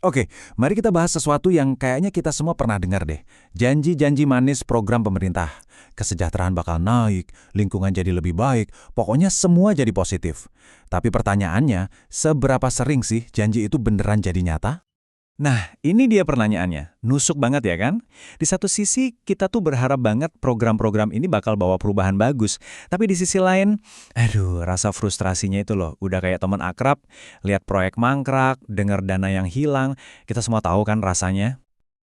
Oke, mari kita bahas sesuatu yang kayaknya kita semua pernah dengar deh. Janji-janji manis program pemerintah. Kesejahteraan bakal naik, lingkungan jadi lebih baik, pokoknya semua jadi positif. Tapi pertanyaannya, seberapa sering sih janji itu beneran jadi nyata? Nah, ini dia pertanyaannya. Nusuk banget ya kan? Di satu sisi, kita tuh berharap banget program-program ini bakal bawa perubahan bagus. Tapi di sisi lain, aduh, rasa frustrasinya itu loh. Udah kayak teman akrab, lihat proyek mangkrak, dengar dana yang hilang. Kita semua tahu kan rasanya.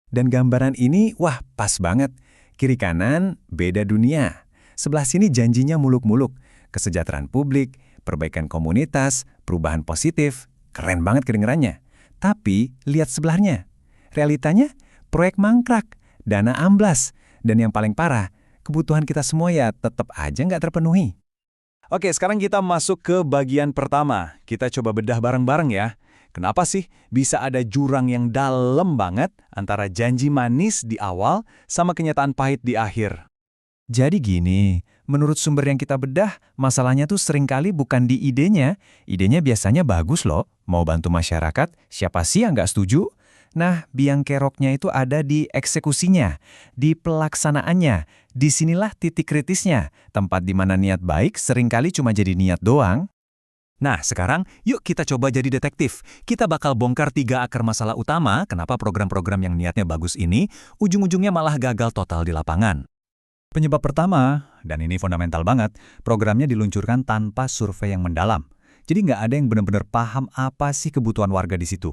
Dan gambaran ini, wah pas banget. Kiri kanan, beda dunia. Sebelah sini janjinya muluk-muluk. Kesejahteraan publik, perbaikan komunitas, perubahan positif. Keren banget kedengerannya. Tapi, lihat sebelahnya. Realitanya, proyek mangkrak, dana amblas, dan yang paling parah, kebutuhan kita semua ya tetap aja nggak terpenuhi. Oke, sekarang kita masuk ke bagian pertama. Kita coba bedah bareng-bareng ya. Kenapa sih bisa ada jurang yang dalam banget antara janji manis di awal sama kenyataan pahit di akhir? Jadi gini, menurut sumber yang kita bedah, masalahnya tuh seringkali bukan di idenya. Idenya biasanya bagus loh, mau bantu masyarakat, siapa sih yang nggak setuju? Nah, biang keroknya itu ada di eksekusinya, di pelaksanaannya. Disinilah titik kritisnya, tempat di mana niat baik seringkali cuma jadi niat doang. Nah, sekarang yuk kita coba jadi detektif. Kita bakal bongkar 3 akar masalah utama kenapa program-program yang niatnya bagus ini ujung-ujungnya malah gagal total di lapangan. Penyebab pertama, dan ini fundamental banget, programnya diluncurkan tanpa survei yang mendalam. Jadi nggak ada yang benar-benar paham apa sih kebutuhan warga di situ.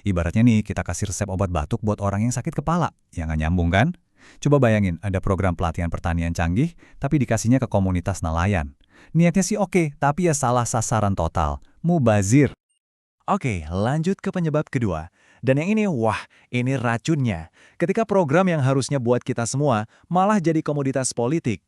Ibaratnya nih, kita kasih resep obat batuk buat orang yang sakit kepala. Ya nggak nyambung kan? Coba bayangin, ada program pelatihan pertanian canggih, tapi dikasihnya ke komunitas nelayan. Niatnya sih oke, tapi ya salah sasaran total. Mubazir. Oke, lanjut ke penyebab kedua. Dan yang ini, wah, ini racunnya. Ketika program yang harusnya buat kita semua, malah jadi komoditas politik.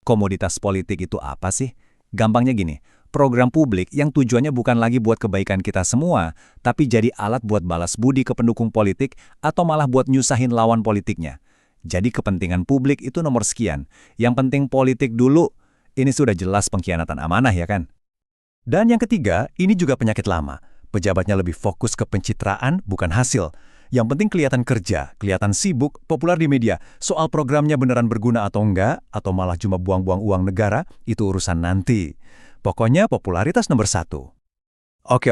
Komoditas politik itu apa sih? Gampangnya gini, program publik yang tujuannya bukan lagi buat kebaikan kita semua, tapi jadi alat buat balas budi ke pendukung politik atau malah buat nyusahin lawan politiknya. Jadi kepentingan publik itu nomor sekian. Yang penting politik dulu, ini sudah jelas pengkhianatan amanah ya kan? Dan yang ketiga, ini juga penyakit lama. Pejabatnya lebih fokus ke pencitraan, bukan hasil. Yang penting kelihatan kerja, kelihatan sibuk, populer di media. Soal programnya beneran berguna atau enggak, atau malah cuma buang-buang uang negara, itu urusan nanti. Pokoknya popularitas nomor 1. Oke,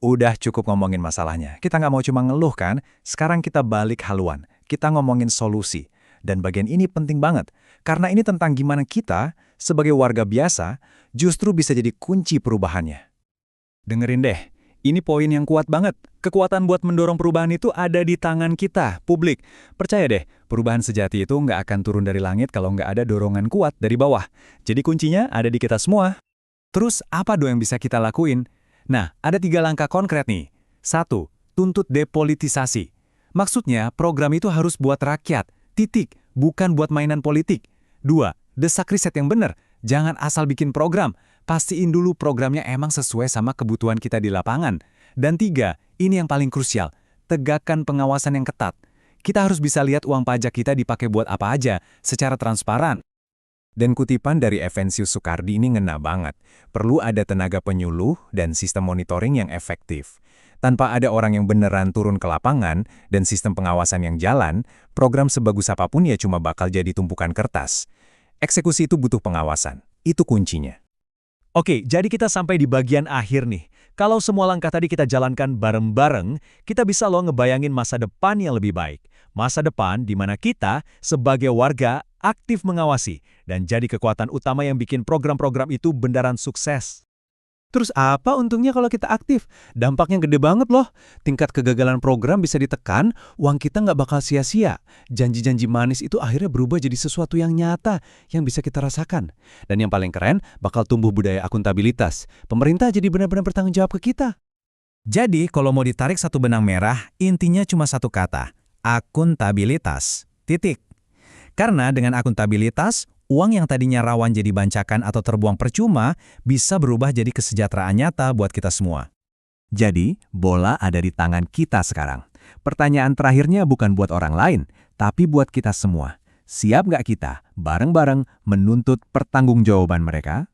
udah cukup ngomongin masalahnya. Kita nggak mau cuma ngeluh kan? Sekarang kita balik haluan. Kita ngomongin solusi. Dan bagian ini penting banget. Karena ini tentang gimana kita, sebagai warga biasa, justru bisa jadi kunci perubahannya. Dengerin deh. Ini poin yang kuat banget. Kekuatan buat mendorong perubahan itu ada di tangan kita, publik. Percaya deh, perubahan sejati itu nggak akan turun dari langit kalau nggak ada dorongan kuat dari bawah. Jadi kuncinya ada di kita semua. Terus apa dong yang bisa kita lakuin? Nah, ada 3 langkah konkret nih. 1. Tuntut depolitisasi. Maksudnya, program itu harus buat rakyat. Titik, bukan buat mainan politik. 2. Desak riset yang benar. Jangan asal bikin program. Pastiin dulu programnya emang sesuai sama kebutuhan kita di lapangan. Dan 3, ini yang paling krusial, tegakkan pengawasan yang ketat. Kita harus bisa lihat uang pajak kita dipakai buat apa aja, secara transparan. Dan kutipan dari Evensius Soekardi ini ngena banget. Perlu ada tenaga penyuluh dan sistem monitoring yang efektif. Tanpa ada orang yang beneran turun ke lapangan dan sistem pengawasan yang jalan, program sebagus apapun ya cuma bakal jadi tumpukan kertas. Eksekusi itu butuh pengawasan. Itu kuncinya. Oke, jadi kita sampai di bagian akhir nih. Kalau semua langkah tadi kita jalankan bareng-bareng, kita bisa loh ngebayangin masa depan yang lebih baik. Masa depan di mana kita, sebagai warga, aktif mengawasi dan jadi kekuatan utama yang bikin program-program itu beneran sukses. Terus apa untungnya kalau kita aktif? Dampaknya gede banget loh. Tingkat kegagalan program bisa ditekan, uang kita nggak bakal sia-sia. Janji-janji manis itu akhirnya berubah jadi sesuatu yang nyata, yang bisa kita rasakan. Dan yang paling keren, bakal tumbuh budaya akuntabilitas. Pemerintah jadi benar-benar bertanggung jawab ke kita. Jadi, kalau mau ditarik satu benang merah, intinya cuma satu kata, akuntabilitas. Titik. Karena dengan akuntabilitas, uang yang tadinya rawan jadi bancakan atau terbuang percuma bisa berubah jadi kesejahteraan nyata buat kita semua. Jadi, bola ada di tangan kita sekarang. Pertanyaan terakhirnya bukan buat orang lain, tapi buat kita semua. Siap nggak kita bareng-bareng menuntut pertanggungjawaban mereka?